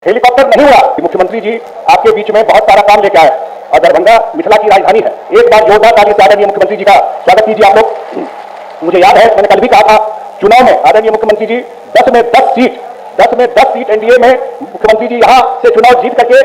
Helicopter नहीं हुआ कि मुख्यमंत्री जी आपके बीच में बहुत सारा काम लेके आए और दरभंगा मिथिला की राजधानी है। एक बार जोरदार ताली से आदरणीय मुख्यमंत्री जी का स्वागत कीजिए आप लोग। मुझे याद है मैंने कल भी कहा था, चुनाव में आदरणीय मुख्यमंत्री जी 10 में 10 सीट एनडीए में मुख्यमंत्री जी यहां से चुनाव जीत करके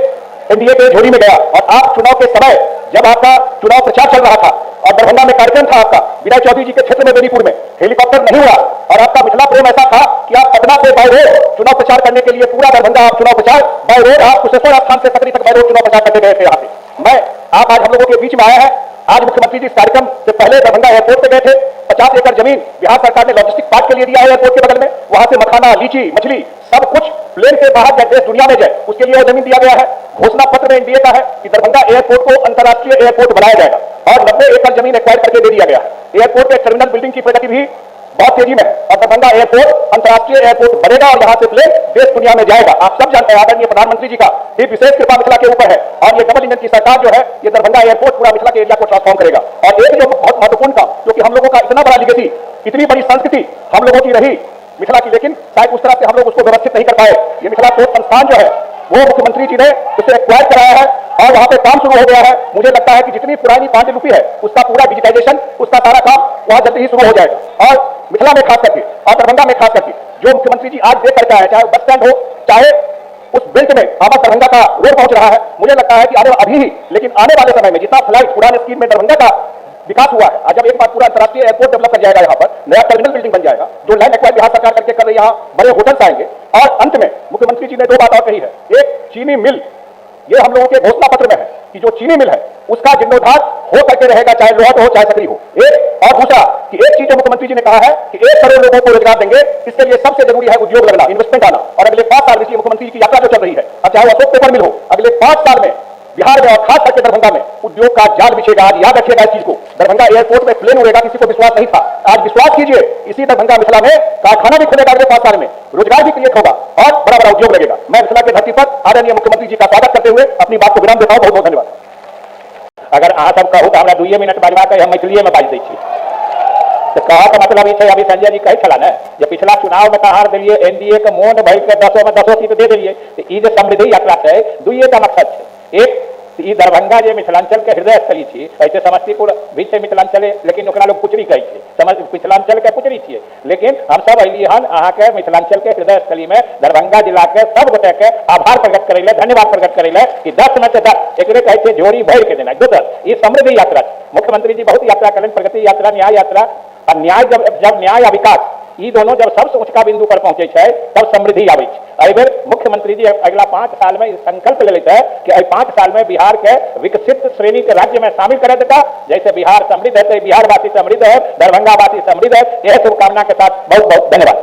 एनडीए के झोली में गया। और आप चुनाव के समय जब आपका चुनाव प्रचार चल रहा था और दरभंगा में कार्यक्रम था आपका विनय चौधरी जी के क्षेत्र में बेनीपुर में, हेलीकॉप्टर नहीं हुआ और आपका मिथिला प्रेम ऐसा था कि आप पटना से बाय रोड चुनाव प्रचार करने के लिए पूरा दरभंगा आप चुनाव प्रचार बाय रोड, आप कुशेश्वर स्थान से सकरी तक बाय रोड चुनाव प्रचार करते गए थे। यहाँ से मैं आप आज हम लोगों के बीच में आया है। आज मुख्यमंत्री जी इस कार्यक्रम से पहले दरभंगा एयरपोर्ट पे गए थे। 50 एकड़ जमीन बिहार सरकार ने लॉजिस्टिक पार्क के लिए दिया है एयरपोर्ट के बगल में। वहां से मखाना, लीची, मछली सब कुछ प्लेन के बाहर जाए, देश दुनिया में जाए, उसके लिए जमीन दिया गया है। घोषणा पत्र में एनडीए का है कि दरभंगा एयरपोर्ट को अंतर्राष्ट्रीय एयरपोर्ट बनाया जाएगा और 90 एकड़ जमीन एक्वायर करके दे दिया गया है। एयरपोर्ट के टर्मिनल बिल्डिंग की प्रगति भी बहुत तेजी में है और दरभंगा एयरपोर्ट अंतर्राष्ट्रीय एयरपोर्ट बनेगा और यहां से प्लेन देश दुनिया में जाएगा। आप सब जानते हैं आदरणीय प्रधानमंत्री जी का भी विशेष कृपा मिथिला के ऊपर है और ये डबल इंजन की सरकार जो है ये दरभंगा एयरपोर्ट पूरा मिथिला के एरिया को ट्रांसफॉर्म करेगा। और एक जो बहुत महत्वपूर्ण काम जो कि हम लोगों का इतना बड़ा लिगेसी, इतनी बड़ी संस्कृति हम लोगों की रही मिथिला की, लेकिन शायद उस तरह से हम लोग उसको व्यवस्थित नहीं कर पाए। ये मिथिला पोर्ट संस्थान जो है वो मुख्यमंत्री जी ने उसे एक्वायर कराया है और वहां पे काम शुरू हो गया है। मुझे लगता है कि जितनी पुरानी पांडुलिपि है उसका पूरा डिजिटाइजेशन, उसका सारा काम वहां जल्दी ही शुरू हो जाएगा। और मिथिला में खास करके और दरभंगा में खास करके जो मुख्यमंत्री जी आज देख करके आए, चाहे बस स्टैंड हो, चाहे उस बेल्ट में आमद दरभंगा का रोड पहुंच रहा है, मुझे लगता है कि अभी ही लेकिन आने वाले समय में जितना फ्लाइट पुराने स्कीम में दरभंगा का विकास हुआ है, आज जब एक बार पूरा अंतर्राष्ट्रीय एयरपोर्ट डेवलप कर जाएगा, यहाँ पर नया टर्मिनल बिल्डिंग बन जाएगा, जो लैंड एक्वायर बिहार सरकार करके कर रही है, यहाँ बड़े होटल्स आएंगे। और अंत में मुख्यमंत्री जी ने दो बात और कही है। एक, चीनी मिल, ये हम लोगों के घोषणा पत्र में है कि जो चीनी मिल है उसका जीर्णोद्धार हो करके रहेगा, चाहे लोहाट हो चाहे सकरी हो। एक और दूसरा कि एक चीज जो मुख्यमंत्री जी ने कहा है कि 1 करोड़ लोगों को रोजगार देंगे, इसके लिए सबसे जरूरी है उद्योग लगना, इन्वेस्टमेंट आना। और अगले 5 साल, इसलिए मुख्यमंत्री जी की यात्रा जो चल रही है, अब चाहे वो अशोक पेपर मिल हो, अगले 5 साल में बिहार में और खास करके दरभंगा में उद्योग का जाल बिछेगा। आज याद रखिएगा इस चीज को, दरभंगा एयरपोर्ट में प्लेन उड़ेगा, किसी को विश्वास नहीं था, आज विश्वास कीजिए इसी दरभंगा मिथिला में कारखाना भी खुलेगा अगले 5 साल में, रोजगार भी क्रिएट होगा और बड़ा बड़ा उद्योग लगेगा। मैं मिथिला के धरती पर आदरणीय मुख्यमंत्री जी का स्वागत करते हुए अपनी बात को विराम देता हूं। बहुत बहुत धन्यवाद। अगर अहाँ सब कहू तो हमरा 2 मिनट बाजवा के हम मैथिली में बाज दै छी। तो कहा का मतलब ई अभी संजय जी कहे छला ने जे पिछला चुनाव में हार दिलिए, एनडीए के मोन भर के 10 में 10 सीट दे दिलिए। तो ई जे समृद्धि यात्रा है, 2 का मकसद है। एक, ई दरभंगा जे मिथिलांचल के हृदय स्थली थी, ऐसे समस्तीपुर भी छै मिथिलांचल, लेकिन ओकरा लोग पुचरी कहै छै, मिथिलांचल के पुचरी छियै। लेकिन हम सब अलिए हन अहाँ के मिथिलांचल के हृदय स्थली में दरभंगा जिला के सब गोटे के आभार प्रकट करे, धन्यवाद प्रकट करे कि 10 में से 10 एकरे कहै छै जोड़ी भर के देना। दोसर, ई समृद्धि यात्रा, मुख्यमंत्री जी बहुत यात्रा करें, प्रगति यात्रा, न्याय यात्रा। और न्याय जब न्याय आ विकास ई दोनों जब सबसे ऊंचका बिंदु पर पहुंचे छै तब समृद्धि आबै छै। एहि बेर मुख्यमंत्री जी अगला 5 साल में संकल्प ले लेते हैं कि 5 साल में बिहार के विकसित श्रेणी के राज्य में शामिल करे देता। जैसे बिहार समृद्ध है, बिहार वासी समृद्ध है, दरभंगा वासी समृद्ध है। यह शुभकामना के साथ बहुत बहुत धन्यवाद।